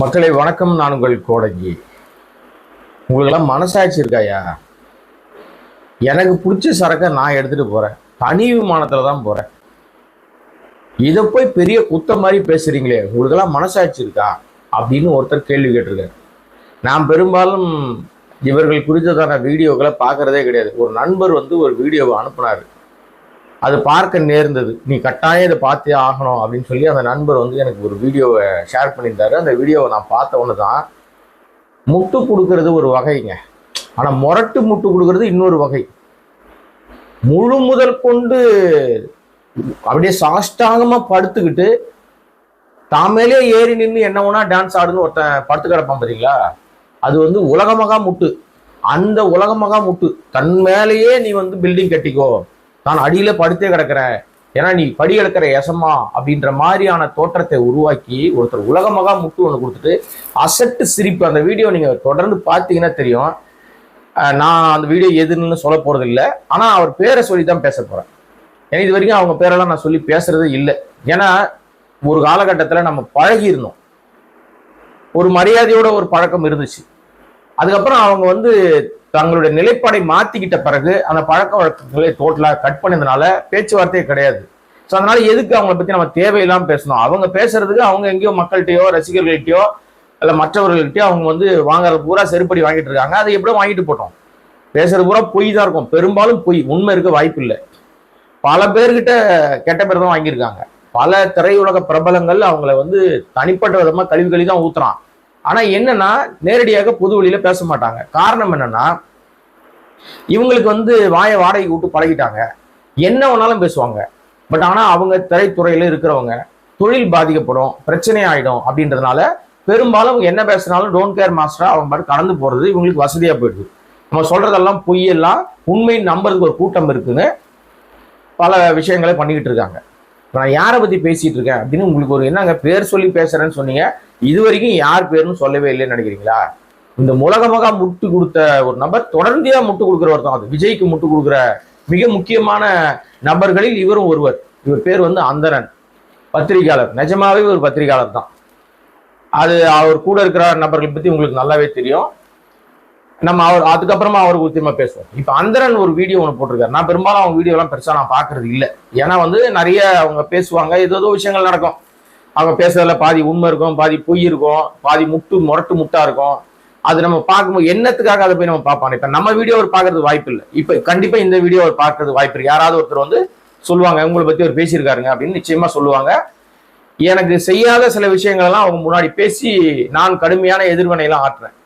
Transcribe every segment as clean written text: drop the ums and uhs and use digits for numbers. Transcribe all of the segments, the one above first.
மக்களை வணக்கம். நான் உங்கள் கோடங்கி. உங்களுக்கெல்லாம் மனசாட்சி இருக்காயா? எனக்கு பிடிச்ச சரக்கை நான் எடுத்துட்டு போறேன், தனி விமானத்துல தான் போறேன். இதை போய் பெரிய குத்த மாதிரி பேசுறீங்களே, உங்களுக்கெல்லாம் மனசாட்சி இருக்கா அப்படின்னு ஒருத்தர் கேள்வி கேட்டிருக்காரு. நான் பெரும்பாலும் இவர்கள் குறித்ததான வீடியோக்களை பார்க்கறதே கிடையாது. ஒரு நண்பர் ஒரு வீடியோவை அனுப்புனாரு, அது பார்க்க நேர்ந்தது. நீ கட்டாயம் இதை பார்த்தே ஆகணும் அப்படின்னு சொல்லி அந்த நண்பர் எனக்கு ஒரு வீடியோவை ஷேர் பண்ணியிருந்தாரு. அந்த வீடியோவை நான் பார்த்த ஒன்று தான், முட்டு கொடுக்கறது ஒரு வகைங்க, ஆனால் முரட்டு முட்டு கொடுக்கறது இன்னொரு வகை. முழு முதல் கொண்டு அப்படியே சாஷ்டாங்கமாக படுத்துக்கிட்டு தாமேலே ஏறி நின்று என்ன வேணா டான்ஸ் ஆடுன்னு ஒருத்தன் படுத்து கிடப்பான் பார்த்தீங்களா, அது உலகமகா முட்டு. அந்த உலகமகா முட்டு தன் மேலேயே நீ பில்டிங் கட்டிக்கோ, நான் அடியில படுத்தே கிடக்கிறேன், ஏன்னா நீ படி கிடக்கிற எசமா அப்படின்ற மாதிரியான தோற்றத்தை உருவாக்கி ஒருத்தர் உலகமகா முட்டு ஒன்று கொடுத்துட்டு அசட்டு சிரிப்பு. அந்த வீடியோ நீங்க தொடர்ந்து பார்த்தீங்கன்னா தெரியும். நான் அந்த வீடியோ எதுன்னு சொல்ல போறது இல்லை, ஆனா அவர் பேரை சொல்லி தான் பேச போறேன். ஏன்னா இது வரைக்கும் அவங்க பேரெல்லாம் நான் சொல்லி பேசுறது இல்லை. ஏன்னா ஒரு காலகட்டத்தில் நம்ம பழகி இருந்தோம், ஒரு மரியாதையோட ஒரு பழக்கம் இருந்துச்சு. அதுக்கப்புறம் அவங்க தங்களுடைய நிலைப்பாடை மாத்திக்கிட்ட பிறகு அந்த பழக்க வழக்கங்களை டோட்டலா கட் பண்ணதுனால பேச்சுவார்த்தையே கிடையாது. ஸோ அதனால எதுக்கு அவங்களை பத்தி நம்ம தேவையில்லாம பேசணும்? அவங்க பேசுறதுக்கு அவங்க எங்கேயோ மக்கள்கிட்டயோ ரசிகர்கள்கிட்டயோ இல்ல மற்றவர்கள்கிட்டயோ அவங்க வாங்குறது பூரா செருப்படி வாங்கிட்டு இருக்காங்க. அதை எப்படியும் வாங்கிட்டு போட்டோம். பேசுறது பூரா பொய் தான் இருக்கும், பெரும்பாலும் பொய், உண்மை இருக்க வாய்ப்பு இல்லை. பல பேர்கிட்ட கெட்ட பேர் தான் வாங்கியிருக்காங்க. பல திரையுலக பிரபலங்கள் அவங்கள தனிப்பட்ட விதமா கழிவு தான் ஊத்துறான். ஆனா என்னன்னா நேரடியாக பொது வழியில பேச மாட்டாங்க. காரணம் என்னன்னா இவங்களுக்கு வாயை வாடகைக்கு விட்டு பழகிட்டாங்க, என்ன வேணாலும் பேசுவாங்க. பட் ஆனா அவங்க திரைத்துறையில இருக்கிறவங்க தொழில் பாதிக்கப்படும், பிரச்சனை ஆயிடும் அப்படின்றதுனால பெரும்பாலும் என்ன பேசினாலும் டோன்ட் கேர் மாஸ்டரா அவங்க பாட்டு கடந்து போறது இவங்களுக்கு வசதியா போயிடுது. நம்ம சொல்றதெல்லாம் பொய்யெல்லாம் உண்மை நம்புறதுக்கு ஒரு கூட்டம் இருக்குன்னு பல விஷயங்களை பண்ணிக்கிட்டு இருக்காங்க. நான் யாரை பத்தி பேசிட்டு இருக்கேன் அப்படின்னு உங்களுக்கு என்னங்க பேர் சொல்லி பேசுறேன்னு சொன்னீங்க, இது வரைக்கும் யார் பேருன்னு சொல்லவே இல்லைன்னு நினைக்கிறீங்களா? இந்த உலகமகா முட்டு கொடுத்த ஒரு நபர் தொடர்ந்தியா முட்டு கொடுக்குறவர் தான். அது விஜய்க்கு முட்டு கொடுக்குற மிக முக்கியமான நபர்களில் இவரும் ஒருவர். இவர் பேர் அந்தரன், பத்திரிகையாளர். நிஜமாவே ஒரு பத்திரிகையாளர் தான். அது அவர் கூட இருக்கிற நபர்களை பத்தி உங்களுக்கு நல்லாவே தெரியும். நம்ம அதுக்கப்புறமா அவருக்கு உத்தியமா பேசுவோம். இப்ப அந்தரன் ஒரு வீடியோ ஒன்று போட்டிருக்காரு. நான் பெரும்பாலும் அவங்க வீடியோ எல்லாம் பெருசா நான் பாக்குறது இல்லை. ஏன்னா நிறைய அவங்க பேசுவாங்க, ஏதோ விஷயங்கள் நடக்கும். அவங்க பேசுறதுல பாதி உண்மை இருக்கும், பாதி பொய் இருக்கும், பாதி முரட்டு முட்டா இருக்கும். அது நம்ம பார்க்கும்போது என்னத்துக்காக அதை போய் நம்ம பார்ப்பாங்க. இப்ப நம்ம வீடியோ அவர் பார்க்கறது வாய்ப்பு இல்லை. இப்ப கண்டிப்பா இந்த வீடியோ அவர் பார்க்கறது வாய்ப்பு இருக்கு. யாராவது ஒருத்தர் சொல்லுவாங்க உங்களை பத்தி அவர் பேசியிருக்காருங்க அப்படின்னு நிச்சயமா சொல்லுவாங்க. எனக்கு செய்யாத சில விஷயங்கள் எல்லாம் அவங்க முன்னாடி பேசி நான் கடுமையான எதிர்வினை எல்லாம் ஆற்றுறேன்.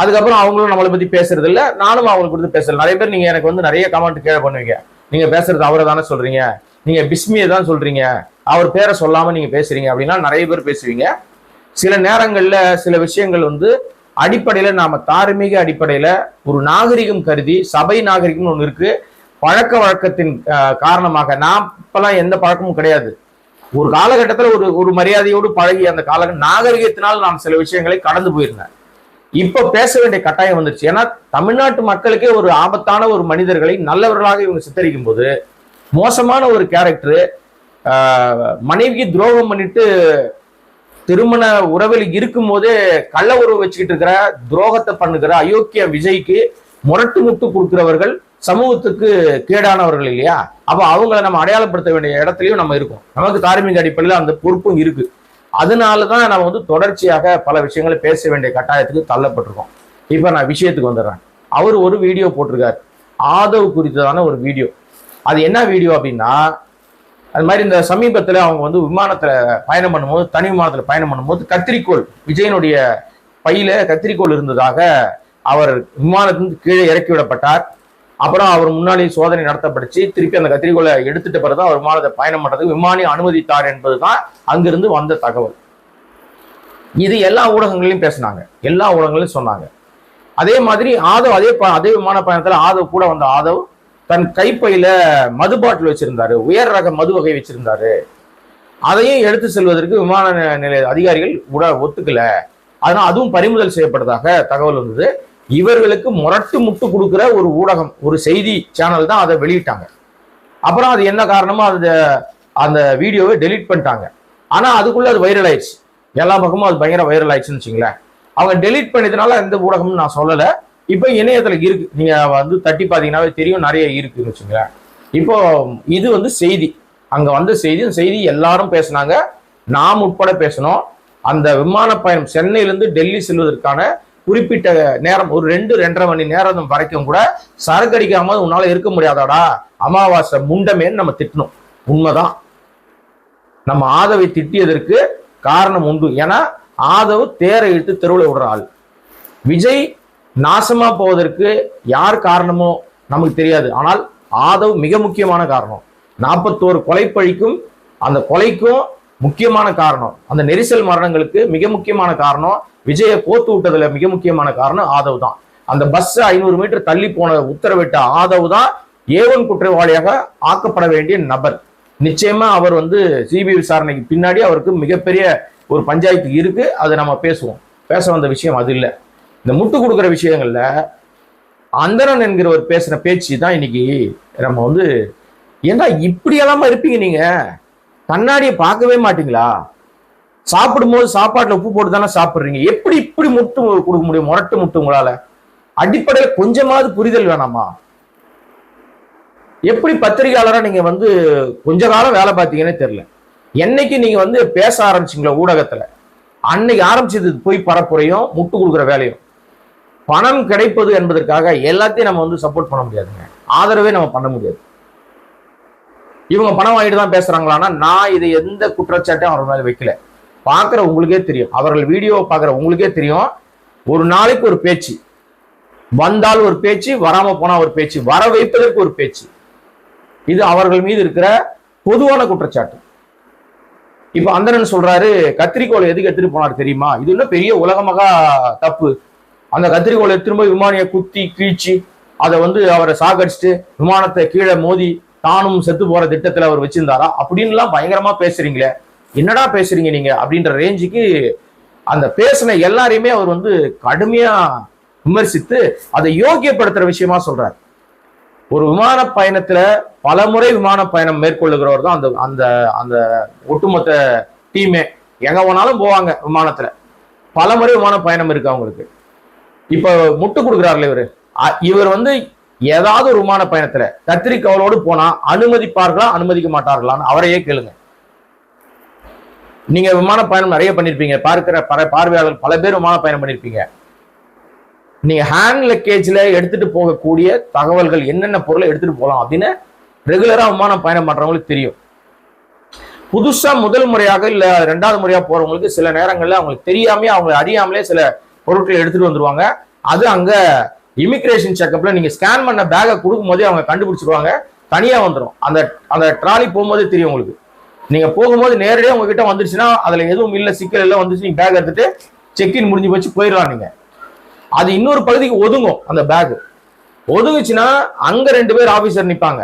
அதுக்கப்புறம் அவங்களும் நம்மளை பத்தி பேசுறது இல்லை, நானும் அவங்களுக்கு கொடுத்து பேசுறேன். நிறைய பேர் நீங்க எனக்கு நிறைய கமெண்ட் கேள்வி பண்ணுவீங்க, நீங்க பேசுறது அவரை தானே சொல்றீங்க, நீங்க பிஸ்மியை தான் சொல்றீங்க, அவர் பேரை சொல்லாம நீங்க பேசுறீங்க அப்படின்னா நிறைய பேர் பேசுவீங்க. சில நேரங்கள்ல சில விஷயங்கள் அடிப்படையில நாம தார்மீக அடிப்படையில ஒரு நாகரிகம் கருதி, சபை நாகரிகம் ஒண்ணு இருக்கு, பழக்க வழக்கத்தின் காரணமாக. நான் இப்பெல்லாம் எந்த பழக்கமும் கிடையாது. ஒரு காலகட்டத்துல ஒரு மரியாதையோடு பழகி அந்த நாகரிகத்தினால் நாம் சில விஷயங்களை கடந்து போயிருந்தேன். இப்ப பேச வேண்டிய கட்டாயம் வந்துருச்சு. ஏன்னா தமிழ்நாட்டு மக்களுக்கே ஒரு ஆபத்தான ஒரு மனிதர்களை நல்லவர்களாக இவங்க சித்தரிக்கும் போது, மோசமான ஒரு கேரக்டர், மனைவிக்கு துரோகம் பண்ணிட்டு திருமண உறவில் இருக்கும் போதே கள்ள உறவு வச்சுக்கிட்டு இருக்கிற, துரோகத்தை பண்ணுகிற அயோக்கிய விஜய்க்கு முரட்டு முட்டு கொடுக்கிறவர்கள் சமூகத்துக்கு கேடானவர்கள் இல்லையா? அப்ப அவங்களை நம்ம அடையாளப்படுத்த வேண்டிய இடத்துலயும் நம்ம இருக்கோம். நமக்கு தார்மீக அடிப்படையில் அந்த பொறுப்பும் இருக்கு. அதனாலதான் நம்ம தொடர்ச்சியாக பல விஷயங்களை பேச வேண்டிய கட்டாயத்துக்கு தள்ளப்பட்டிருக்கோம். இப்ப நான் விஷயத்துக்கு வந்துடுறேன். அவர் ஒரு வீடியோ போட்டிருக்காரு, ஆதவ் குறித்ததான ஒரு வீடியோ. அது என்ன வீடியோ அப்படின்னா, அது மாதிரி இந்த சமீபத்தில் அவங்க விமானத்துல பயணம் பண்ணும்போது, தனி விமானத்துல பயணம் பண்ணும்போது கத்திரிக்கோள், விஜயனுடைய பையில கத்திரிக்கோள் இருந்ததாக அவர் விமானத்திலிருந்து கீழே இறக்கி விடப்பட்டார். அப்புறம் அவர் முன்னாடி சோதனை நடத்தப்பட்டுச்சு. திருப்பி அந்த கத்திரிக்கோளை எடுத்துட்டு பிறகுதான் அவர் விமானத்தை பயணம் பண்றதுக்கு விமானி அனுமதித்தார் என்பதுதான் அங்கிருந்து வந்த தகவல். இது எல்லா ஊடகங்களையும் பேசினாங்க, எல்லா ஊடகங்களையும் சொன்னாங்க. அதே மாதிரி ஆதவ் அதே விமான பயணத்துல ஆதவ் கூட வந்த ஆதவ் தன் கைப்பையில மது பாட்டில் வச்சிருந்தாரு, உயர் ரக மது வகை வச்சிருந்தாரு. அதையும் எடுத்து செல்வதற்கு விமான நிலைய அதிகாரிகள் ஒத்துக்கல. அதனால அதுவும் பறிமுதல் செய்யப்பட்டதாக தகவல் வந்தது. இவர்களுக்கு முரட்டு முட்டு கொடுக்குற ஒரு ஊடகம், ஒரு செய்தி சேனல் தான் அதை வெளியிட்டாங்க. அப்புறம் அது என்ன காரணமோ அந்த வீடியோவை டெலீட் பண்ணிட்டாங்க. ஆனா அதுக்குள்ள அது வைரல் ஆயிடுச்சு. எல்லா பக்கமும் அது பயங்கர வைரல் ஆயிடுச்சுன்னு வச்சுங்களேன். அவங்க டெலீட் பண்ணதுனால எந்த ஊடகம்னு நான் சொல்லலை. இப்போ இணையத்துல இருக்கு, நீங்க வந்து தட்டி பார்த்தீங்கன்னாவே தெரியும், நிறைய இருக்குன்னு வச்சுங்களேன். இப்போ இது வந்து செய்தி, அங்க வந்த செய்தி, அந்த செய்தி எல்லாரும் பேசினாங்க, நாம் உட்பட பேசணும். அந்த விமான பயணம் சென்னையிலிருந்து டெல்லி செல்வதற்கான குறிப்பிட்ட நேரம் ஒரு 2-2.5 மணி நேரம் வரைக்கும் கூட சரக்கு அடிக்காம உன்னால இருக்க முடியாதாடா அமாவாசை முண்டமேன்னு நம்ம திட்டணும். உண்மைதான், நம்ம ஆதவை திட்டியதற்கு காரணம் உண்டு. ஏன்னா ஆதவ் தேரை இழுத்து தெருவில் விடுற ஆள். விஜய் நாசமா போவதற்கு யார் காரணமோ நமக்கு தெரியாது, ஆனால் ஆதவ் மிக முக்கியமான காரணம். 41 கொலைப்பழிக்கும் அந்த கொலைக்கும் முக்கியமான காரணம், அந்த நெரிசல் மரணங்களுக்கு மிக முக்கியமான காரணம், விஜயை கோத்து விட்டதுல மிக முக்கியமான காரணம் ஆதவ் தான். அந்த பஸ் 500 மீட்டர் தள்ளி போன உத்தரவிட்ட ஆதவ் தான் A1 குற்றவாளியாக ஆக்கப்பட வேண்டிய நபர். நிச்சயமா அவர் வந்து சிபிஐ விசாரணைக்கு பின்னாடி அவருக்கு மிகப்பெரிய ஒரு பஞ்சாயத்து இருக்கு. அதை நம்ம பேசுவோம். பேச வந்த விஷயம் அது இல்லை. இந்த முட்டு கொடுக்குற விஷயங்கள்ல அந்தரன் என்கிறவர் பேசுற பேச்சு தான் இன்னைக்கு நம்ம வந்து, ஏன்னா இப்படியெல்லாம இருப்பீங்க நீங்க, கண்ணாடியை பார்க்கவே மாட்டீங்களா? சாப்பிடும்போது சாப்பாட்டுல உப்பு போட்டு தானே சாப்பிடுறீங்க, எப்படி இப்படி முட்டு கொடுக்க முடியும்? முரட்டு முட்டு உங்களால அடிப்படையில் கொஞ்சமாவது புரிதல் வேணாமா? எப்படி பத்திரிகையாளரா நீங்க வந்து கொஞ்ச காலம் வேலை பார்த்தீங்கன்னே தெரியல. என்னைக்கு நீங்க வந்து பேச ஆரம்பிச்சிங்களா ஊடகத்துல, அன்னைக்கு ஆரம்பிச்சது போய் பரப்புரையும் முட்டு கொடுக்குற வேலையும். பணம் கிடைப்பது என்பதற்காக எல்லாத்தையும் நம்ம வந்து சப்போர்ட் பண்ண முடியாதுங்க, ஆதரவே நம்ம பண்ண முடியாது. இவங்க பணம் வாங்கிட்டு தான் பேசுறாங்களான்னா நான் இதை எந்த குற்றச்சாட்டையும் அவர் மேல வைக்கல. பார்க்குற உங்களுக்கே தெரியும், அவர்கள் வீடியோ பார்க்குற உங்களுக்கே தெரியும். ஒரு நாளைக்கு ஒரு பேச்சு, வந்தால் ஒரு பேச்சு, வராம போனா ஒரு பேச்சு, வர வைப்பதற்கு ஒரு பேச்சு. இது அவர்கள் மீது இருக்கிற பொதுவான குற்றச்சாட்டு. இப்ப அந்தரன் சொல்றாரு கத்திரிக்கோளை எதுக்கு எடுத்துட்டு போனார் தெரியுமா? இது இன்னும் பெரிய உலகமாக தப்பு. அந்த கத்திரிக்கோளை எடுத்துட்டு போய் விமானியை குத்தி கீழ்ச்சி அதை வந்து அவரை சாகடிச்சுட்டு விமானத்தை கீழே மோதி தானும் செத்து போற திட்டத்துல அவர் வச்சிருந்தாரா அப்படின்லாம் பயங்கரமா பேசுறீங்களே, என்னடா பேசுறீங்க நீங்க அப்படின்ற ரேஞ்சுக்கு அந்த பேசின எல்லாரையுமே அவர் வந்து கடுமையா விமர்சித்து அதை யோக்கியப்படுத்துற விஷயமா சொல்றாரு. ஒரு விமான பயணத்துல பலமுறை விமான பயணம் மேற்கொள்ளுகிறவர் தான் அந்த அந்த அந்த ஒட்டுமொத்த டீமே. எங்க போனாலும் போவாங்க விமானத்துல, பலமுறை விமான பயணம் இருக்கு அவங்களுக்கு. இப்ப முட்டு கொடுக்குறாருல இவர் வந்து ஏதாவது ஒரு விமான பயணத்துல கத்திரிக்கோளோடு போனா அனுமதிப்பார்களா அனுமதிக்க மாட்டார்களான்னு அவரையே கேளுங்க. நீங்க விமான பயணம் நிறைய பண்ணிருப்பீங்க, பார்க்கிற பார்வையாளர்கள் பல பேர் விமான பயணம் பண்ணிருப்பீங்க. நீங்க ஹேண்ட் லக்கேஜ்ல எடுத்துட்டு போகக்கூடிய தகவல்கள் என்னென்ன பொருளை எடுத்துட்டு போகலாம் அப்படின்னு ரெகுலரா விமான பயணம் பண்றவங்களுக்கு தெரியும். புதுசா முதல் முறையாக இல்ல 2வது முறையா போறவங்களுக்கு சில நேரங்கள்ல அவங்களுக்கு தெரியாமே அவங்க அறியாமலே சில பொருட்களை எடுத்துட்டு வந்துருவாங்க. அது அங்க இமிகிரேஷன் செக்அப்ல நீங்க ஸ்கேன் பண்ண பேக்கை கொடுக்கும் போதே அவங்க கண்டுபிடிச்சிருவாங்க, தனியா வந்துடும். அந்த அந்த ட்ராலி போகும்போதே தெரியும் உங்களுக்கு. நீங்க போகும்போது நேரடியாக உங்ககிட்ட வந்துருச்சுன்னா அதுல எதுவும் இல்லை, சிக்கல் எல்லாம் வந்துச்சு, நீங்க பேக் எடுத்துட்டு செக்இன் முடிஞ்சு போச்சு போயிடலாம். நீங்க அது இன்னொரு பகுதிக்கு ஒதுங்கும். அந்த பேக் ஒதுங்குச்சுன்னா அங்க 2 பேர் ஆபீசர் நிப்பாங்க.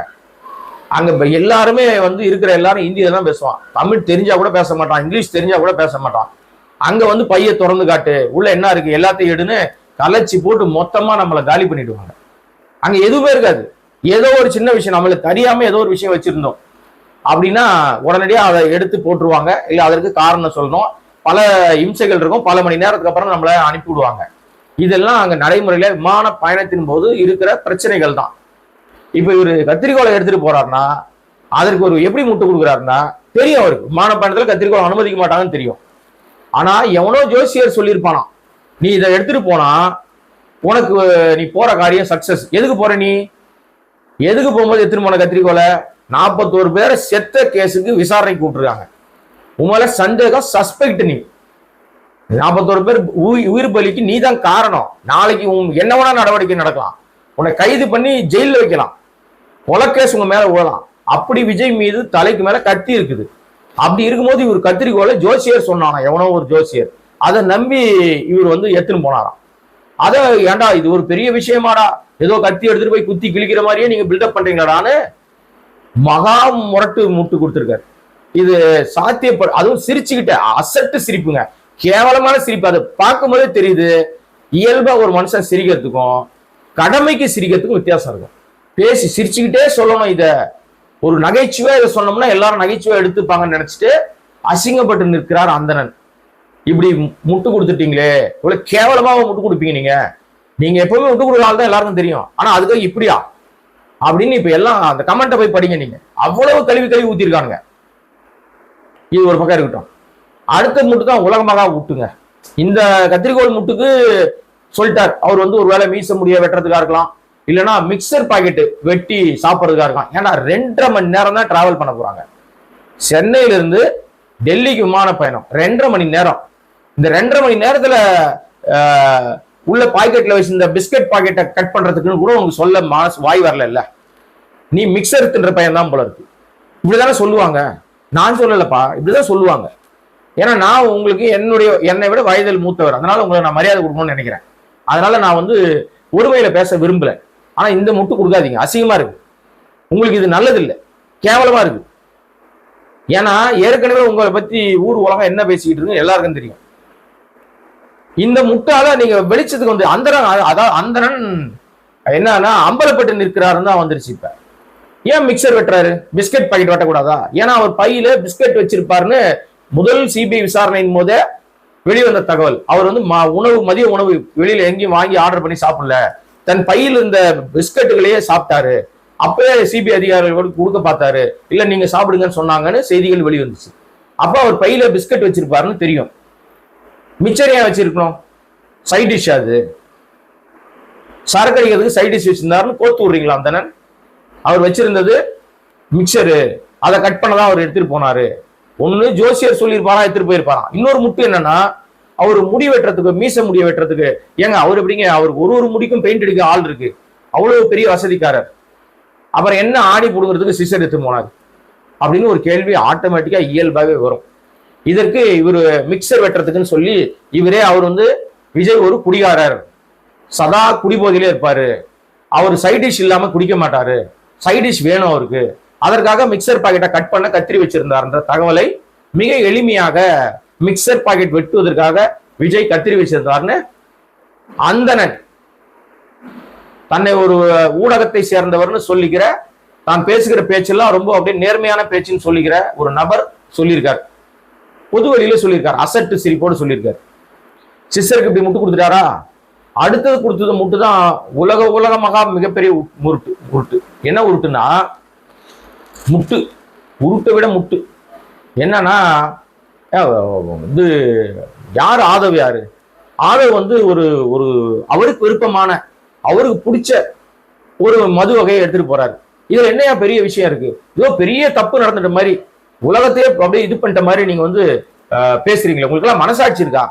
அங்க எல்லாருமே வந்து இருக்கிற எல்லாரும் ஹிந்தியில தான் பேசுவான், தமிழ் தெரிஞ்சா கூட பேச மாட்டான், இங்கிலீஷ் தெரிஞ்சா கூட பேச மாட்டான். அங்க வந்து பைய திறந்து காட்டு, உள்ள என்ன இருக்கு எல்லாத்தையும் எடுன்னு கலைச்சி போட்டு மொத்தமா நம்மளை காலி பண்ணிடுவாங்க. அங்க எதுவுமே இருக்காது. ஏதோ ஒரு சின்ன விஷயம் நம்மளுக்கு தெரியாம ஏதோ ஒரு விஷயம் வச்சிருந்தோம் அப்படின்னா உடனடியாக அதை எடுத்து போட்டுருவாங்க. இல்ல அதற்கு காரணம் சொல்லணும், பல இம்சைகள் இருக்கும், பல மணி நேரத்துக்கு அப்புறம் நம்மளை அனுப்பி விடுவாங்க. இதெல்லாம் அங்க நடைமுறையில விமான பயணத்தின் போது இருக்கிற பிரச்சனைகள் தான். இப்ப இவரு கத்திரிக்கோளை எடுத்துட்டு போறாருன்னா அதற்கு ஒரு எப்படி முட்டு கொடுக்குறாருன்னா தெரியும், அவருக்கு விமான பயணத்துல கத்திரிக்கோளை அனுமதிக்க மாட்டாங்கன்னு தெரியும். ஆனா எவனோ ஜோசியர் சொல்லியிருப்பானா நீ இதை எடுத்துட்டு போனா உனக்கு நீ போற காரியம் சக்சஸ். எதுக்கு போற நீ? எதுக்கு போகும்போது எடுத்துட்டு போன கத்திரிக்கோளை? 41 பேரை செத்த கேஸுக்கு விசாரணை கூப்பிட்டுருக்காங்க. உங்களை சந்தேகம், சஸ்பெக்ட். நீ 41 பேர் உயிர் பலிக்கு நீ தான் காரணம். நாளைக்கு என்ன வேணா நடவடிக்கை நடக்கலாம், உன்னை கைது பண்ணி ஜெயில வைக்கலாம், கொலைக்கேஸ் உங்க மேல விழலாம். அப்படி விஜய் மீது தலைக்கு மேல கத்தி இருக்குது. அப்படி இருக்கும்போது இவர் கத்திரிக்கோளை ஜோசியர் சொன்னானா, எவனோ ஒரு ஜோசியர், அதை நம்பி இவர் வந்து எடுத்துன்னு போனாராம். அதை ஏண்டா இது ஒரு பெரிய விஷயமாடா, ஏதோ கத்தி எடுத்துட்டு போய் குத்தி கிழிக்கிற மாதிரியே நீங்க பில்டப் பண்றீங்களாடான்னு மகா முரட்டு முட்டு கொடுத்துருக்காரு. இது சாத்தியப்பட, அதுவும் சிரிச்சுக்கிட்ட அசட்டு சிரிப்புங்க, கேவலமான சிரிப்பு. அதை பார்க்கும் போதே தெரியுது இயல்பா ஒரு மனுஷன் சிரிக்கிறதுக்கும் கடமைக்கு சிரிக்கிறதுக்கும் வித்தியாசம் இருக்கும். பேசி சிரிச்சுக்கிட்டே சொல்லணும். இத ஒரு நகைச்சுவை இதை சொன்னோம்னா எல்லாரும் நகைச்சுவை எடுத்துப்பாங்கன்னு நினைச்சிட்டு அசிங்கப்பட்டு நிற்கிறார் அந்தணன். இப்படி முட்டு கொடுத்துட்டீங்களே, இவ்வளவு கேவலமா முட்டு கொடுப்பீங்க நீங்க எப்பவுமே முட்டு கொடுக்கறாள் தான் எல்லாருக்கும் தெரியும். ஆனா அதுக்கு இப்படியா அப்படின்னு இப்ப எல்லாம் அந்த கமெண்ட்டை போய் படிங்க. நீங்க அவ்வளவு கழுவி ஊத்திருக்கானுங்க. இது ஒரு பக்கம் இருக்கட்டும். அடுத்த முட்டு தான் உலகமாக விட்டுங்க. இந்த கத்திரிக்கோள் முட்டுக்கு சொல்லிட்டார் அவர் வந்து ஒரு வேளை மீச முடிய வெட்டுறதுக்காக இருக்கலாம், இல்லைன்னா மிக்சர் பாக்கெட்டு வெட்டி சாப்பிட்றதுக்காக இருக்கலாம். ஏன்னா 2.5 மணி நேரம் தான் டிராவல் பண்ண போறாங்க. சென்னையில இருந்து டெல்லிக்கு விமான பயணம் 2.5 மணி நேரம். இந்த 2.5 மணி நேரத்துல உள்ள பாக்கெட்ல வச்சு இந்த பிஸ்கட் பாக்கெட்டை கட் பண்றதுக்குன்னு கூட உங்களுக்கு சொல்ல வாய் வரல. இல்ல நீ மிக்சர் தின்ற பையன் தான் போல இருக்கு, இப்படிதானே சொல்லுவாங்க. நான் சொல்லலப்பா, இப்படிதான் சொல்லுவாங்க. ஏன்னா நான் உங்களுக்கு என்னை விட வயதில் மூத்தவர், அதனால உங்களுக்கு நான் மரியாதை கொடுக்கணும்னு நினைக்கிறேன். அதனால நான் வந்து ஒருமையில பேச விரும்பல. ஆனா இந்த முட்டு கொடுக்காதீங்க, அசிங்கமா இருக்கு. உங்களுக்கு இது நல்லது இல்லை, கேவலமா இருக்கு. ஏன்னா ஏற்கனவே உங்களை பத்தி ஊர் உலகம் என்ன பேசிக்கிட்டு இருக்கு எல்லாருக்கும் தெரியும். இந்த முட்டால நீங்க வெளிச்சத்துக்கு வந்து அந்தரன் என்னன்னா அம்பலப்பட்டு நிற்கிறாருன்னு தான் வந்துருச்சு. இப்ப ஏன் மிக்சர் வெட்டுறாரு? பிஸ்கட் பாக்கெட் வெட்டக்கூடாதா? ஏன்னா அவர் பையில பிஸ்கட் வச்சிருப்பாருன்னு முதல் சிபிஐ விசாரணையின் போதே வெளிவந்த தகவல். அவர் வந்து மதிய உணவு வெளியில எங்கேயும் வாங்கி ஆர்டர் பண்ணி சாப்பிடல, தன் பையில் இருந்த பிஸ்கட்டுகளையே சாப்பிட்டாரு. அப்பவே சிபிஐ அதிகாரிகளோடு கொடுக்க பார்த்தாரு, இல்ல நீங்க சாப்பிடுங்கன்னு சொன்னாங்கன்னு செய்திகள் வெளிவந்துச்சு. அப்ப அவர் பையில பிஸ்கட் வச்சிருப்பாருன்னு தெரியும். மிச்சர் ஏன் வச்சிருக்கணும்? Side dish. அது சரக்கு அடிக்கிறதுக்கு சைட் டிஷ் வச்சிருந்தாருன்னு கோத்து விடுறீங்களா? தானே அவர் வச்சிருந்தது மிக்சரு, அதை கட் பண்ணதான் அவர் எடுத்துட்டு போனாரு. ஒண்ணு ஜோசியர் சொல்லியிருப்பாரா, எடுத்துட்டு போயிருப்பாராம். இன்னொரு முட்டு என்னன்னா, அவர் முடி வெட்டுறதுக்கு, மீச முடிய வெட்டுறதுக்கு, ஏங்க அவர் எப்படிங்க, அவருக்கு ஒரு முடிக்கும் பெயிண்ட் அடிக்க ஆள் இருக்கு, அவ்வளவு பெரிய வசதிக்காரர், அப்புறம் என்ன ஆடி புடுங்கிறதுக்கு சிசர் எடுத்து போனார் அப்படின்னு ஒரு கேள்வி ஆட்டோமேட்டிக்கா இயல்பாகவே வரும். இதற்கு இவர் மிக்சர் வெட்டுறதுக்குன்னு சொல்லி இவரே அவர் வந்து விஜய் ஒரு குடிகாரர், சதா குடிபோதையிலே இருப்பாரு, அவர் சைட் டிஷ் இல்லாம குடிக்க மாட்டாரு, சைட் டிஷ் வேணும் அவருக்கு, அதற்காக மிக்சர் பாக்கெட்டை கட் பண்ண கத்திரி வச்சிருந்தார்ன்ற தகவலை மிக எளிமையாக மிக்சர் பாக்கெட் வெட்டுவதற்காக விஜய் கத்திரி வச்சிருந்தார்னு அந்தணன், தன்னை ஒரு ஊடகத்தை சேர்ந்தவர்னு சொல்லிக்கிற, தான் பேசுகிற பேச்செல்லாம் ரொம்ப அப்படியே நேர்மையான பேச்சுன்னு சொல்லிக்கிற ஒரு நபர் சொல்லியிருக்கார். பொது வழியில சொல்லியிருக்காரு, அசட்டு சிரிப்போடு சொல்லியிருக்காரு. சிஸ்டருக்கு இப்படி முட்டு கொடுத்துட்டாரா? அடுத்தது கொடுத்தது முட்டு தான் உலகமாக மிகப்பெரிய உருட்டு. என்ன உருட்டுனா, முட்டு உருட்டை விட முட்டு என்னன்னா, வந்து யாரு ஆதவ், யாரு ஆதவ் வந்து ஒரு ஒரு அவருக்கு விருப்பமான, அவருக்கு பிடிச்ச ஒரு மது வகையை எடுத்துட்டு போறாரு. இதுல என்னையா பெரிய விஷயம் இருக்கு? ஏதோ பெரிய தப்பு நடந்துட்ட மாதிரி, உலகத்தையே அப்படியே இது பண்ணிட்ட மாதிரி நீங்க வந்து பேசுறீங்களா? உங்களுக்கு எல்லாம் மனசாட்சி இருக்கா?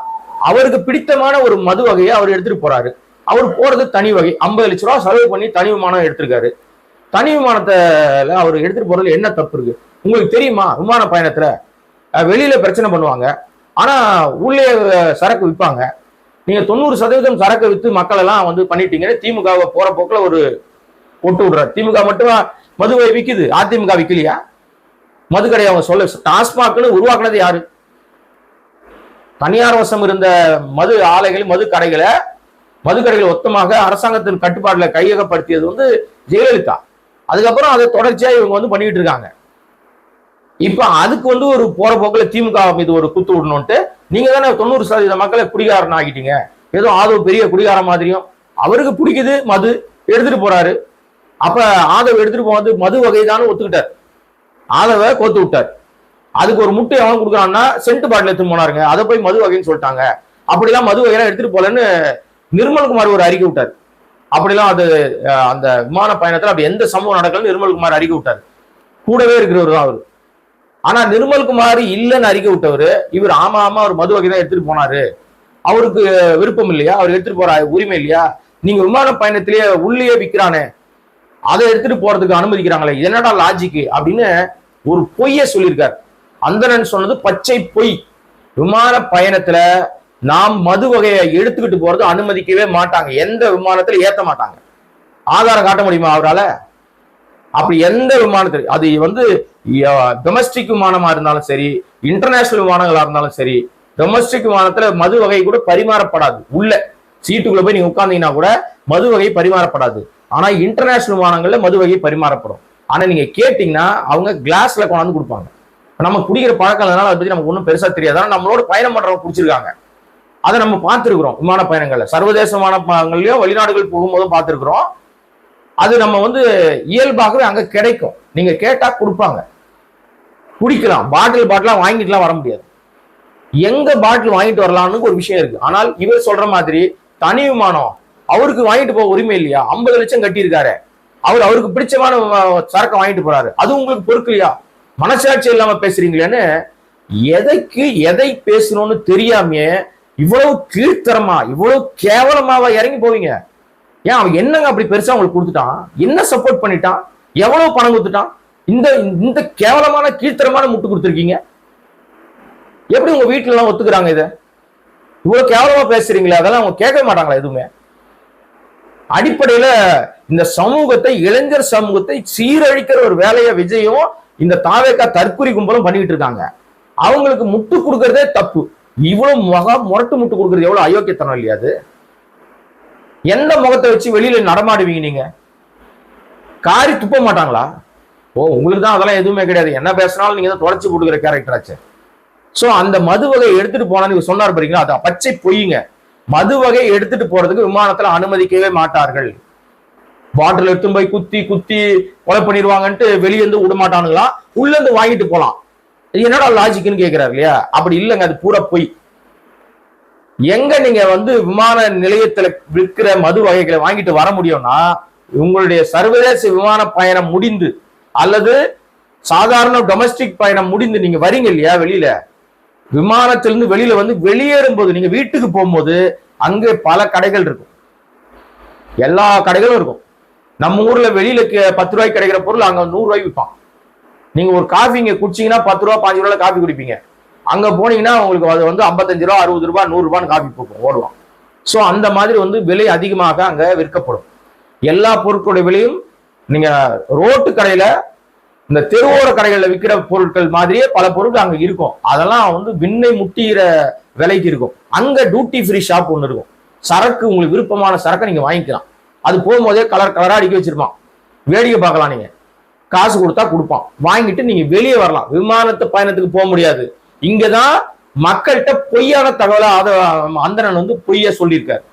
அவருக்கு பிடித்தமான ஒரு மது வகையை அவர் எடுத்துட்டு போறாரு. அவர் போறது தனி வகை, 50 லட்ச ரூபா செலவு பண்ணி தனி விமானம் எடுத்திருக்காரு. தனி விமானத்துல அவர் எடுத்துட்டு போறதுல என்ன தப்பு இருக்கு? உங்களுக்கு தெரியுமா, விமான பயணத்துல வெளியில பிரச்சனை பண்ணுவாங்க, ஆனா உள்ளே சரக்கு விற்பாங்க. நீங்க 90% சரக்கு வித்து மக்கள் எல்லாம் வந்து பண்ணிட்டீங்கன்னு திமுக போற போக்குல ஒரு ஒட்டு விடுறாரு. திமுக மட்டும் மதுவை விக்குது, அதிமுக விக்கலையா? மதுக்கடை அவங்க சொல்ல, டாஸ்மாக்னு உருவாக்குனது யாரு? தனியார் வசம் இருந்த மது ஆலைகள், மதுக்கடைகளை மொத்தமாக அரசாங்கத்தின் கட்டுப்பாடுல கையகப்படுத்தியது வந்து ஜெயலலிதா. அதுக்கப்புறம் அதை தொடர்ச்சியா இவங்க வந்து பண்ணிட்டு இருக்காங்க. இப்ப அதுக்கு வந்து ஒரு போற போக்குல திமுக மீது ஒரு குத்து விடணும்ட்டு நீங்க தானே 90% மக்களை குடிகாரன் ஆகிட்டீங்க. ஏதோ ஆதவ் பெரிய குடிகார மாதிரியும், அவருக்கு பிடிக்குது மது, எடுத்துட்டு போறாரு. அப்ப ஆதவ் எடுத்துட்டு போனது மது வகைதான்னு ஒத்துக்கிட்டார், ஆதவ கோத்து விட்டார். அதுக்கு ஒரு முட்டை எவன் கொடுக்குறான்னா சென்ட் பாட்டில் எடுத்து போனாருங்க, அதை போய் மது வகைன்னு சொல்லிட்டாங்க. அப்படிலாம் மது வகையெல்லாம் எடுத்துட்டு போலன்னு நிர்மல்குமார் ஒரு அறிக்கை விட்டார். அப்படிலாம் அது அந்த விமான பயணத்துல அப்படி எந்த சம்பவம் நடக்கலன்னு நிர்மல்குமார் அறிக்கை விட்டார். கூடவே இருக்கிறவர் தான் அவரு. ஆனா நிர்மல்குமார் இல்லைன்னு அறிக்கை விட்டவர் இவர் ஆமா அவர் மது வகை தான் எடுத்துட்டு போனாரு, அவருக்கு விருப்பம் இல்லையா, அவர் எடுத்துட்டு போற உரிமை இல்லையா? நீங்க விமான பயணத்திலேயே உள்ளே விற்கிறானே, அதை எடுத்துட்டு போறதுக்கு அனுமதிக்கிறாங்களே, என்னடா லாஜிக்கு அப்படின்னு ஒரு பொய்ய சொல்லியிருக்காரு. அந்தணன் சொன்னது பச்சை பொய். விமான பயணத்துல நாம் மது வகையை எடுத்துக்கிட்டு போறது அனுமதிக்கவே மாட்டாங்க, எந்த விமானத்துல ஏத்த மாட்டாங்க. ஆதாரம் காட்ட முடியுமா அவரால்? அப்படி எந்த விமானத்தில், அது வந்து டொமஸ்டிக் விமானமா இருந்தாலும் சரி, இன்டர்நேஷனல் விமானங்களா இருந்தாலும் சரி, டொமஸ்டிக் விமானத்துல மது வகை கூட பரிமாறப்படாது. உள்ள சீட்டுக்குள்ள போய் நீங்க உட்கார்ந்தீங்கன்னா கூட மது வகை பரிமாறப்படாது. ஆனா இன்டர்நேஷனல் விமானங்கள்ல மது வகை பரிமாறப்படும். ஆனா நீங்க கேட்டீங்கன்னா அவங்க கிளாஸ்ல கொண்டாந்து கொடுப்பாங்க. நம்ம குடிக்கிற பழக்கம் அதனால அதை பத்தி நமக்கு ஒன்றும் பெருசா தெரியாது. ஆனால் நம்மளோட பயணம் பண்றவங்க குடிச்சிருக்காங்க. அதை நம்ம பார்த்துருக்குறோம் விமான பயணங்கள்ல, சர்வதேச விமான பயணங்கள்லயும் வெளிநாடுகள் போகும்போதும் பார்த்துருக்குறோம். அது நம்ம வந்து இயல்பாகவே அங்க கிடைக்கும். நீங்க கேட்டா கொடுப்பாங்க, குடிக்கலாம். பாட்டிலா வாங்கிட்டுலாம் வர முடியாது. எங்க பாட்டில் வாங்கிட்டு வரலாம்னு ஒரு விஷயம் இருக்கு. ஆனால் இவர் சொல்ற மாதிரி தனி விமானம் அவருக்கு வாங்கிட்டு போக உரிமை இல்லையா? 50 லட்சம் கட்டியிருக்காரு, அவருக்கு பிடிச்சமான சரக்கை வாங்கிட்டு போறாரு, அது உங்களுக்கு பொறுக்கலையா? மனசாட்சி இல்லாம பேசுறீங்களேன்னு எதை பேசணும்னு தெரியாமையே இவ்வளவு கீழ்த்தரமா இவ்வளவு கேவலமாவா இறங்கி போவீங்க? ஏன் அவன் என்னங்க அப்படி பெருசா உங்களுக்கு கொடுத்துட்டான்? என்ன சப்போர்ட் பண்ணிட்டான்? எவ்வளவு பணம் கொடுத்துட்டான்? இந்த கேவலமான கீழ்த்தரமான முட்டு கொடுத்துருக்கீங்க. எப்படி உங்க வீட்டுல எல்லாம் ஒத்துக்கிறாங்க? இதை இவ்வளவு கேவலமா பேசுறீங்களே, அதெல்லாம் அவங்க கேட்க மாட்டாங்களா எதுவுமே? அடிப்படையில இந்த சமூகத்தை, இளைஞர் சமூகத்தை சீரழிக்கிற ஒரு வேலையை விஜயும் இந்த தாவேக்கா தற்குறி கும்பலும் பண்ணிட்டு இருக்காங்க. அவங்களுக்கு முட்டு கொடுக்கறதே தப்பு. இவ்வளவு முரட்டு முட்டு கொடுக்கறது எவ்வளவு அயோக்கியத்தனம் இல்லையா? அது எந்த முகத்தை வச்சு வெளியில நடமாடுவீங்க? நீங்க காரி துப்ப மாட்டாங்களா? உங்களுக்கு தான் அதெல்லாம் எதுவுமே கிடையாது, என்ன பேசினாலும் நீங்க தான் தொடச்சு கொடுக்குற கேரக்டர் ஆச்சு. சோ அந்த மது வகையை எடுத்துட்டு போனான்னு சொன்னார் பாருங்களா, அது பச்சை பொய்யுங்க. மது வகையை எடுத்துட்டு போறதுக்கு விமானத்துல அனுமதிக்கவே மாட்டார்கள். பாட்டில் எடுத்து போய் குத்தி கொலை பண்ணிடுவாங்கன்ட்டு வெளியே இருந்து விட மாட்டானுங்களா, உள்ள இருந்து வாங்கிட்டு போலாம். என்னடா லாஜிக்னு கேட்கிறாரு இல்லையா? அப்படி இல்லைங்க, அது பூரா பொய். எங்க நீங்க வந்து விமான நிலையத்துல விற்கிற மது வகைகளை வாங்கிட்டு வர முடியும்னா, உங்களுடைய சர்வதேச விமான பயணம் முடிந்து அல்லது சாதாரண டொமஸ்டிக் பயணம் முடிந்து நீங்க வரீங்க இல்லையா, வெளியில விமானத்திலிருந்து வெளியில வந்து வெளியேறும் போது, நீங்க வீட்டுக்கு போகும்போது அங்கே பல கடைகள் இருக்கும், எல்லா கடைகளும் இருக்கும். நம்ம ஊர்ல வெளியில 10 ரூபாய்க்கு கிடைக்கிற பொருள் அங்க 100 ரூபாய்க்கு விற்பான். நீங்க ஒரு காஃபி இங்க குடிச்சீங்கன்னா 10 ரூபா 5 ரூபாய் காஃபி குடிப்பீங்க. அங்க போனீங்கன்னா உங்களுக்கு அது வந்து 55 ரூபா 60 ரூபாய் 100 ரூபான்னு காஃபி போக்கும் ஓடுவான். சோ அந்த மாதிரி வந்து விலை அதிகமாக அங்க விற்கப்படும். எல்லா பொருட்களுடைய விலையும் நீங்க ரோட்டு கடையில, இந்த தெருவோர கடைகள்ல விற்கிற பொருட்கள் மாதிரியே பல பொருட்கள் அங்க இருக்கும். அதெல்லாம் வந்து விண்ணை முட்டிகிற விலைக்கு இருக்கும். அங்க டியூட்டி ஃப்ரீ ஷாப் ஒன்று இருக்கும். சரக்கு உங்களுக்கு விருப்பமான சரக்கை நீங்க வாங்கிக்கலாம். அது போகும்போதே கலரா அடிக்க வச்சிருப்பான், வேடிக்கை பார்க்கலாம். நீங்க காசு கொடுத்தா கொடுப்பான், வாங்கிட்டு நீங்க வெளியே வரலாம். விமானத்து பயணத்துக்கு போக முடியாது. இங்கதான் மக்கள்கிட்ட பொய்யான தகவலை அந்தணன் வந்து பொய்ய சொல்லியிருக்காரு.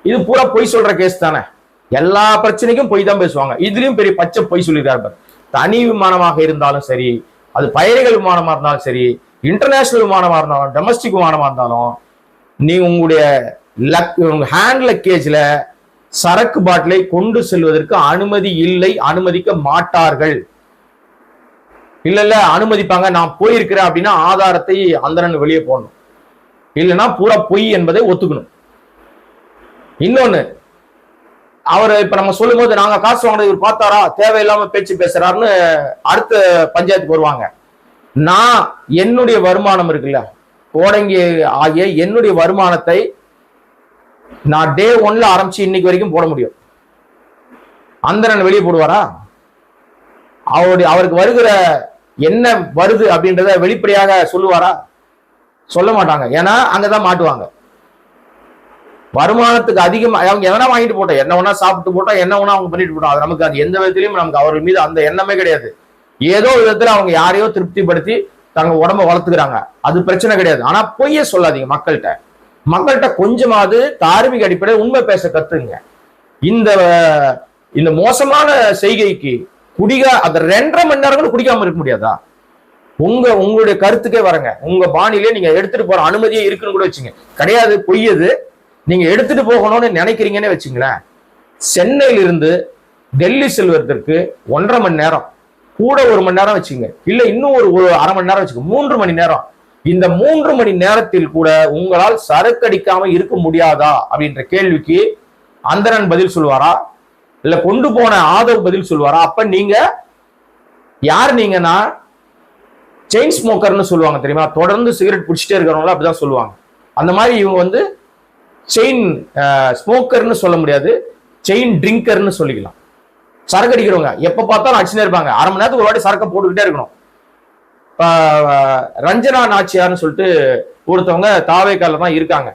இது பூரா பொய் சொல்ற கேஸ் தானே. எல்லா பிரச்சனைக்கும் பொய் தான் பேசுவாங்க. இதுலயும் பெரிய பச்சை பொய் சொல்லியிருக்காரு. தனி விமானமாக இருந்தாலும் சரி, அது பயணிகள் விமானமா இருந்தாலும் சரி, இன்டர்நேஷனல் விமானமா இருந்தாலும், டொமஸ்டிக் விமானமா இருந்தாலும், நீ உங்களுடைய ஹேண்ட் லக்கேஜ்ல சரக்கு பாட்டிலை கொண்டு செல்வதற்கு அனுமதி இல்லை, அனுமதிக்க மாட்டார்கள். இல்ல அனுமதிப்பாங்க, நான் போயிருக்கிறேன் அப்படின்னா ஆதாரத்தை அந்தரன் வெளியே போடணும், இல்லைன்னா பூரா பொய் என்பதை ஒத்துக்கணும். இன்னொன்னு, அவர் இப்ப நம்ம சொல்லும் போது நாங்க காசு வாங்கினது இவர் பார்த்தாரா, தேவையில்லாம பேச்சு பேசுறாருன்னு அடுத்த பஞ்சாயத்துக்கு வருவாங்க. நான் என்னுடைய வருமானம் இருக்குல்ல, கோடங்கி ஆகிய என்னுடைய வருமானத்தை நான் டே 1ல ஆரம்பிச்சு இன்னைக்கு வரைக்கும் போட முடியும். அந்தரன் வெளியே போடுவாரா? அவருக்கு வருகிற என்ன வருது அப்படின்றத வெளிப்படையாக சொல்லுவாரா? சொல்ல மாட்டாங்க. ஏன்னா அங்கதான் மாட்டுவாங்க. வருமானத்துக்கு அதிகமா அவங்க எதனா வாங்கிட்டு போட்டோம், என்ன வேணா சாப்பிட்டு போட்டோம், என்ன வேணா அவங்க பண்ணிட்டு போட்டோம். அது நமக்கு அது எந்த விதத்திலையும் நமக்கு அவர்கள் மீது அந்த எண்ணமே கிடையாது. ஏதோ விதத்துல அவங்க யாரையோ திருப்திப்படுத்தி தங்க உடம்ப வளர்த்துக்கிறாங்க, அது பிரச்சனை கிடையாது. ஆனா பொய்ய சொல்லாதீங்க மக்கள்கிட்ட கொஞ்சமாவது தார்மீக அடிப்படை உண்மை பேச கத்துங்க. இந்த மோசமான செய்கைக்கு அந்த 2.5 மணி நேரம் கூட குடிக்காம இருக்க முடியாதா? உங்களுடைய கருத்துக்கே வரங்க. உங்க பாணியிலே நீங்க எடுத்துட்டு போற அனுமதியே இருக்குன்னு கூட வச்சுங்க. கிடையாது, பொய்யது. நீங்க எடுத்துட்டு போகணும்னு நினைக்கிறீங்கன்னு வச்சுங்களேன், சென்னையிலிருந்து டெல்லி செல்வதற்கு 1.5 மணி நேரம், கூட 1 மணி நேரம் வச்சுங்க, இல்ல இன்னும் ஒரு அரை மணி நேரம் வச்சுங்க, 3 மணி நேரம். இந்த 3 மணி நேரத்தில் கூட உங்களால் சரக்கு அடிக்காம இருக்க முடியாதா அப்படின்ற கேள்விக்கு அந்தரன் பதில் சொல்வாரா, இல்ல கொண்டு போன ஆதவ் பதில் சொல்வாரா? அப்ப நீங்க யார்? நீங்கன்னா செயின் ஸ்மோக்கர்னு சொல்லுவாங்க தெரியுமா, தொடர்ந்து சிகரெட் பிடிச்சிட்டே இருக்கிறவங்கள அப்படிதான் சொல்லுவாங்க. அந்த மாதிரி இவங்க வந்து செயின் ஸ்மோக்கர்னு சொல்ல முடியாது, செயின் ட்ரிங்கர்னு சொல்லிக்கலாம். சரக்கு அடிக்கிறவங்க எப்ப பார்த்தாலும் அடிச்சுட்டே இருப்பாங்க, அரை மணி நேரத்துக்கு ஒரு வாட்டி சரக்கை போட்டுக்கிட்டே இருக்கணும். ரஞ்சனா நாச்சியார்னு சொல்லிட்டு ஒருத்தவங்க தாவேக்கால தான் இருக்காங்க.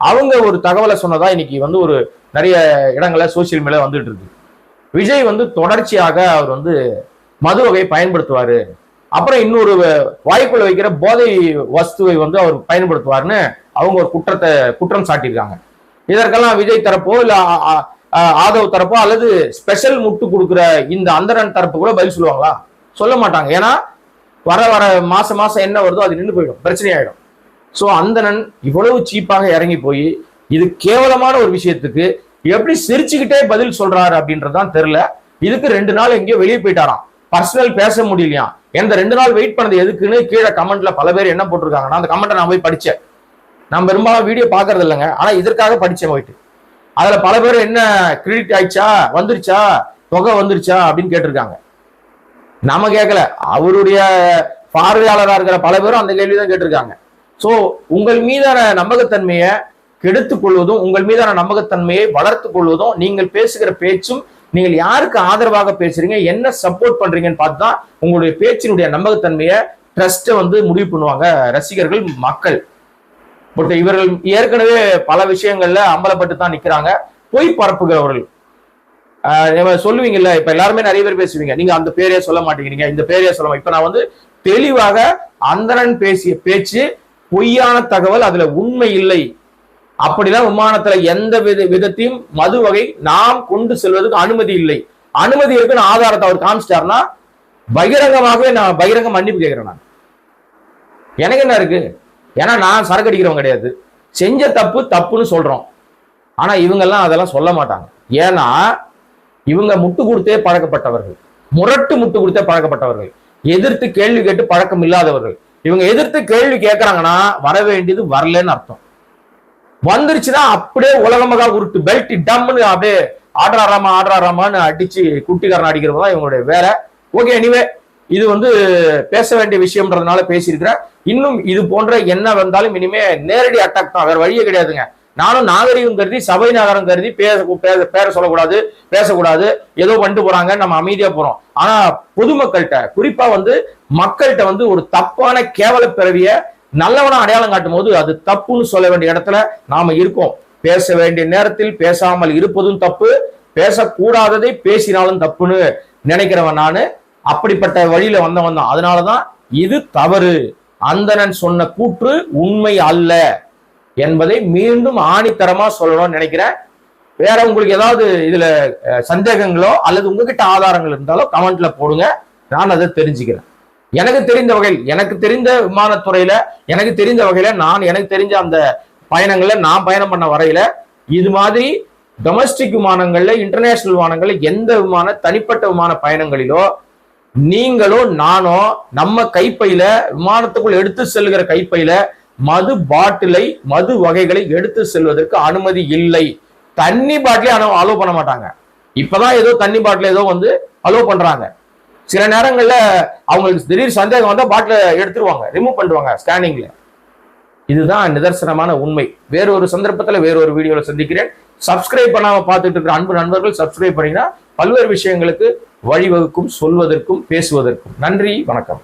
அவங்க ஒரு தகவலை சொன்னதா இன்னைக்கு வந்து ஒரு நிறைய இடங்கள்ல சோசியல் மீடியா வந்துட்டு இருக்கு. விஜய் வந்து தொடர்ச்சியாக அவர் வந்து மது வகை பயன்படுத்துவாரு, அப்புறம் இன்னொரு வாய்க்குள்ள வைக்கிற போதை வஸ்துவை வந்து அவர் பயன்படுத்துவார்னு அவங்க ஒரு குற்றம் சாட்டியிருக்காங்க. இதற்கெல்லாம் விஜய் தரப்போ இல்ல ஆதவ் தரப்போ அல்லது ஸ்பெஷல் முட்டு கொடுக்குற இந்த அந்தரன் தரப்பு கூட பதில் சொல்லுவாங்களா? சொல்ல மாட்டாங்க. ஏன்னா வர வர மாசம் என்ன வருதோ அது நின்று போயிடும், பிரச்சனையாயிடும். ஸோ அந்தணன் இவ்வளவு சீப்பாக இறங்கி போய் இது கேவலமான ஒரு விஷயத்துக்கு எப்படி சிரிச்சுக்கிட்டே பதில் சொல்றாரு அப்படின்றதான் தெரியல. இதுக்கு 2 நாள் எங்கேயோ வெளியே போயிட்டாராம், பர்சனல் பேச முடியலையா. இந்த 2 நாள் வெயிட் பண்ணது எதுக்குன்னு கீழே கமெண்ட்ல பல பேர் என்ன போட்டிருக்காங்கன்னா, அந்த கமெண்ட்டை நான் போய் படிச்சேன். நான் பெரும்பாலும் வீடியோ பாக்குறது இல்லைங்க, ஆனா இதற்காக படிச்சேன் போயிட்டு. அதுல பல பேர் என்ன கிரெடிட் ஆயிடுச்சா, வந்துருச்சா, தொகை வந்துருச்சா அப்படின்னு கேட்டிருக்காங்க. நாம கேட்கல, அவருடைய பார்வையாளராக இருக்கிற பல பேரும் அந்த கேள்விதான் கேட்டிருக்காங்க. சோ உங்கள் மீதான நம்பகத்தன்மையை கெடுத்துக் கொள்வதும் உங்கள் மீதான நம்பகத்தன்மையை வளர்த்துக் கொள்வதும் நீங்கள் பேசுகிற பேச்சும் நீங்கள் யாருக்கு ஆதரவாக பேசுறீங்க, என்ன சப்போர்ட் பண்றீங்கன்னு பார்த்து தான் உங்களுடைய பேச்சினுடைய நம்பகத்தன்மையை ட்ரஸ்ட்டை வந்து முடிவு பண்ணுவாங்க ரசிகர்கள், மக்கள். பட் இவர்கள் ஏற்கனவே பல விஷயங்கள்ல அம்பலப்பட்டு தான் நிக்கிறாங்க. பொய் பரப்புகிறவர்கள் சொல்லுவீங்கல்ல, இப்ப எல்லாருமே நிறைய பேர் பேசுவீங்க, நீங்க அந்த பேரே சொல்ல மாட்டேங்கிறீங்க, இந்த பேரே சொல்ல. இப்ப நான் வந்து தெளிவாக அந்தணன் பேசிய பேச்சு பொய்யான தகவல், அதுல உண்மை இல்லை. அப்படிதான் விமானத்துல எந்த விதத்தையும் மது வகை நாம் கொண்டு செல்வதற்கு அனுமதி இல்லை. அனுமதி இருக்குன்னு ஆதாரத்தை அவர் காமிச்சிட்டாருன்னா பகிரங்கமாகவே நான் பகிரங்க மன்னிப்பு கேட்கிறேன். நான் எனக்கு என்ன இருக்கு, ஏன்னா நான் சரக்கு அடிக்கிறவங்க கிடையாது, செஞ்ச தப்பு தப்புன்னு சொல்றோம். ஆனா இவங்கெல்லாம் அதெல்லாம் சொல்ல மாட்டாங்க. ஏன்னா இவங்க முட்டு கொடுத்தே பழக்கப்பட்டவர்கள், முரட்டு முட்டு கொடுத்தே பழக்கப்பட்டவர்கள், எதிர்த்து கேள்வி கேட்டு பழக்கம் இல்லாதவர்கள். இவங்க எதிர்த்து கேள்வி கேட்கறாங்கன்னா வர வேண்டியது வரலன்னு அர்த்தம். வந்துருச்சுன்னா அப்படியே உலகமகா உருட்டு பெல்ட் டம்னு அப்படியே ஆடுறாராமான்னு அடிச்சு குட்டிக்காரன் அடிக்கிறது தான் இவங்களுடைய வேலை. ஓகே, எனிவே இது வந்து பேச வேண்டிய விஷயம்ன்றதுனால பேசியிருக்கிறேன். இன்னும் இது போன்ற என்ன வந்தாலும் இனிமே நேரடி அட்டாக் தான், வேற வழியே கிடையாதுங்க. நானும் நாகரிகம் கருதி, சபை நகரம் கருதி பேர சொல்லக்கூடாது, பேசக்கூடாது, ஏதோ பண்ணிட்டு போறாங்க, நம்ம அமைதியா போறோம். ஆனா பொதுமக்கள்கிட்ட, குறிப்பா வந்து மக்கள்கிட்ட வந்து ஒரு தப்பான கேவல பிறவிய நல்லவனா அடையாளம் காட்டும் போது அது தப்புன்னு சொல்ல வேண்டிய இடத்துல நாம இருக்கோம். பேச வேண்டிய நேரத்தில் பேசாமல் இருப்பதும் தப்பு, பேசக்கூடாததை பேசினாலும் தப்புன்னு நினைக்கிறவன் நானு. அப்படிப்பட்ட வழியில வந்தவன் தான். அதனாலதான் இது தவறு, அந்தணன் சொன்ன கூற்று உண்மை அல்ல என்பதை மீண்டும் ஆணித்தரமா சொல்லணும்னு நினைக்கிறேன். வேற உங்களுக்கு ஏதாவது இதுல சந்தேகங்களோ அல்லது உங்ககிட்ட ஆதாரங்கள் இருந்தாலோ கமெண்ட்ல போடுங்க, நான் அதை தெரிஞ்சுக்கிறேன். எனக்கு தெரிந்த வகையில், எனக்கு தெரிந்த விமானத்துறையில எனக்கு தெரிந்த வகையில எனக்கு தெரிஞ்ச அந்த பயணங்கள்ல நான் பயணம் பண்ண வரையில இது மாதிரி டொமஸ்டிக் விமானங்கள்ல, இன்டர்நேஷனல் விமானங்கள்ல, எந்த தனிப்பட்ட விமான பயணங்களிலோ நீங்களோ நானோ நம்ம கைப்பையில, விமானத்துக்குள் எடுத்து செல்கிற கைப்பையில மது பாட்டிலை, மது வகைகளை எடுத்து செல்வதற்கு அனுமதி இல்லை. தண்ணி பாட்டிலே அலோவ் பண்ண மாட்டாங்க. இப்பதான் ஏதோ தண்ணி பாட்டில் ஏதோ வந்து அலோவ் பண்றாங்க. சில நேரங்கள்ல அவங்களுக்கு திடீர் சந்தேகம் வந்தா பாட்டில எடுத்துருவாங்க, ரிமூவ் பண்ணுவாங்க ஸ்கேனிங்ல. இதுதான் நிதர்சனமான உண்மை. வேறொரு சந்தர்ப்பத்துல வேறொரு வீடியோல சந்திக்கிறேன். சப்ஸ்கிரைப் பண்ணாம பார்த்துட்டு இருக்கிற அன்பு நண்பர்கள் சப்ஸ்கிரைப் பண்ணீங்கன்னா பல்வேறு விஷயங்களுக்கு வழிவகுக்கும், சொல்வதற்கும் பேசுவதற்கும். நன்றி, வணக்கம்.